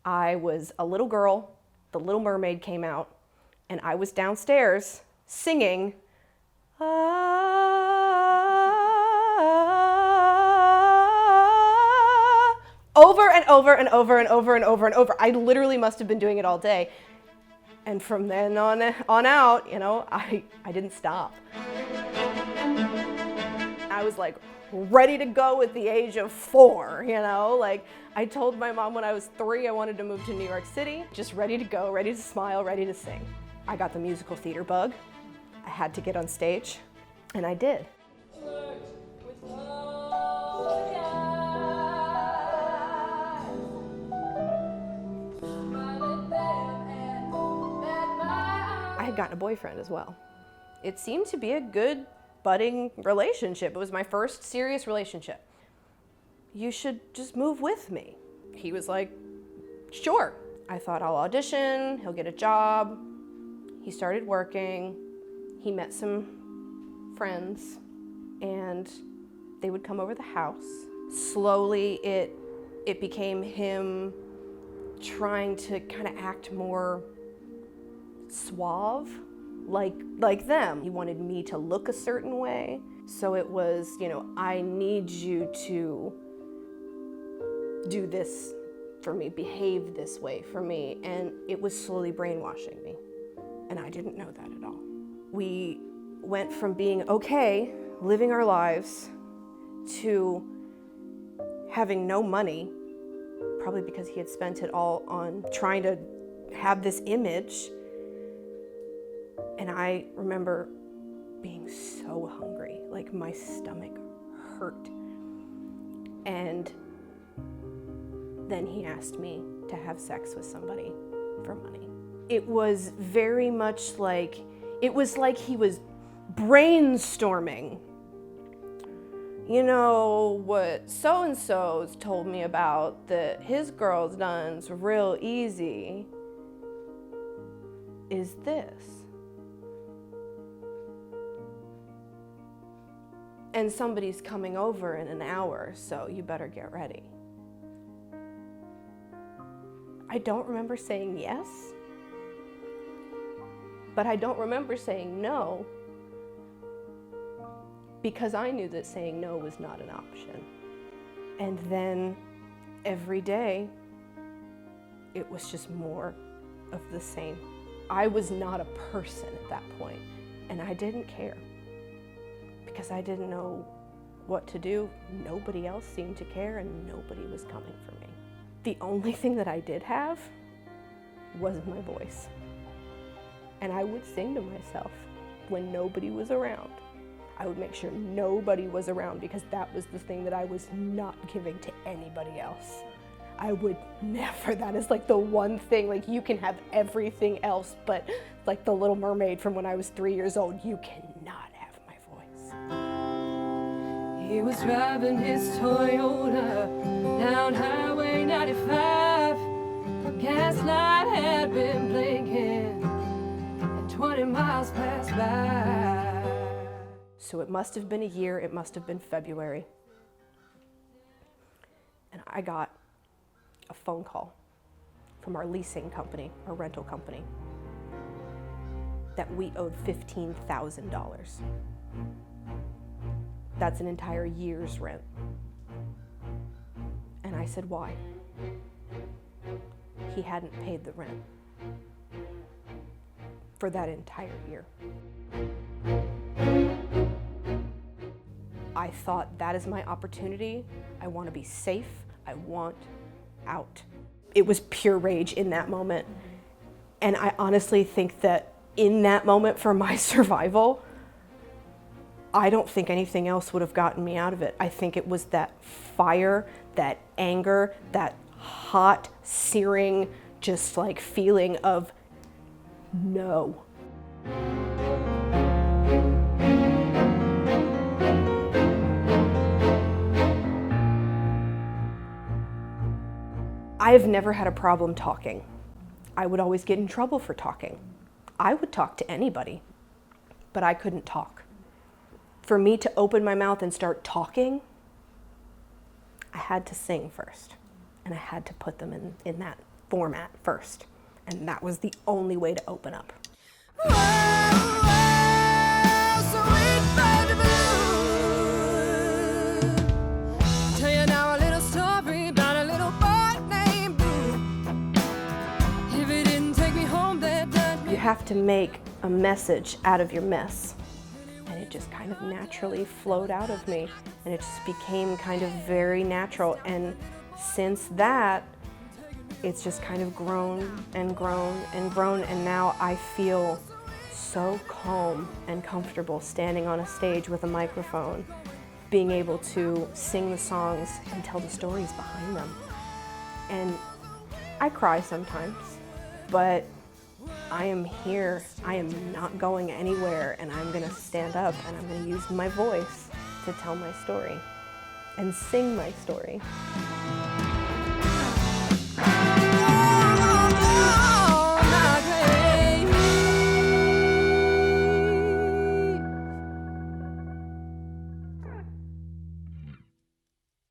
I was a little girl, The Little Mermaid came out, and I was downstairs singing, over and over and over and over and over and over. I literally must have been doing it all day. And from then on out, I didn't stop. I was like ready to go at the age of 4, Like I told my mom when I was 3 I wanted to move to New York City, just ready to go, ready to smile, ready to sing. I got the musical theater bug. I had to get on stage, and I did. I had gotten a boyfriend as well. It seemed to be a good, budding relationship. It was my first serious relationship. You should just move with me. He was like, sure. I thought I'll audition, he'll get a job. He started working. He met some friends, and they would come over the house. Slowly, it became him trying to kind of act more suave, like them. He wanted me to look a certain way. So it was, I need you to do this for me, behave this way for me. And it was slowly brainwashing me. And I didn't know that at all. We went from being okay, living our lives, to having no money, probably because he had spent it all on trying to have this image. And I remember being so hungry, like my stomach hurt. And then he asked me to have sex with somebody for money. It was very much like, it was like he was brainstorming. What so-and-so's told me about that his girl's done's real easy is this. And somebody's coming over in an hour, so you better get ready. I don't remember saying yes, but I don't remember saying no, because I knew that saying no was not an option. And then every day, it was just more of the same. I was not a person at that point, and I didn't care, because I didn't know what to do. Nobody else seemed to care, and nobody was coming for me. The only thing that I did have was my voice. And I would sing to myself when nobody was around. I would make sure nobody was around, because that was the thing that I was not giving to anybody else. I would never, that is like the one thing, like you can have everything else, but like the Little Mermaid from when I was 3 years old, you cannot have my voice. He was driving his Toyota down Highway 95. The gas light had been blinking, and 20 miles passed by. So it must have been a year, it must have been February. And I got a phone call from our leasing company, our rental company, that we owed $15,000. That's an entire year's rent. And I said, why? He hadn't paid the rent for that entire year. I thought, that is my opportunity. I want to be safe. I want out. It was pure rage in that moment. And I honestly think that in that moment, for my survival, I don't think anything else would have gotten me out of it. I think it was that fire, that anger, that hot, searing, just like feeling of no. I have never had a problem talking. I would always get in trouble for talking. I would talk to anybody, but I couldn't talk. For me to open my mouth and start talking, I had to sing first, and I had to put them in that format first. And that was the only way to open up. Tell you now a little story about a little boy named Blue. If it didn't take me home that night. You have to make a message out of your mess. And it just kind of naturally flowed out of me. And it just became kind of very natural. And since that, it's just kind of grown and grown and grown. And now I feel so calm and comfortable standing on a stage with a microphone, being able to sing the songs and tell the stories behind them. And I cry sometimes, but I am here. I am not going anywhere, and I'm gonna stand up and I'm gonna use my voice to tell my story and sing my story.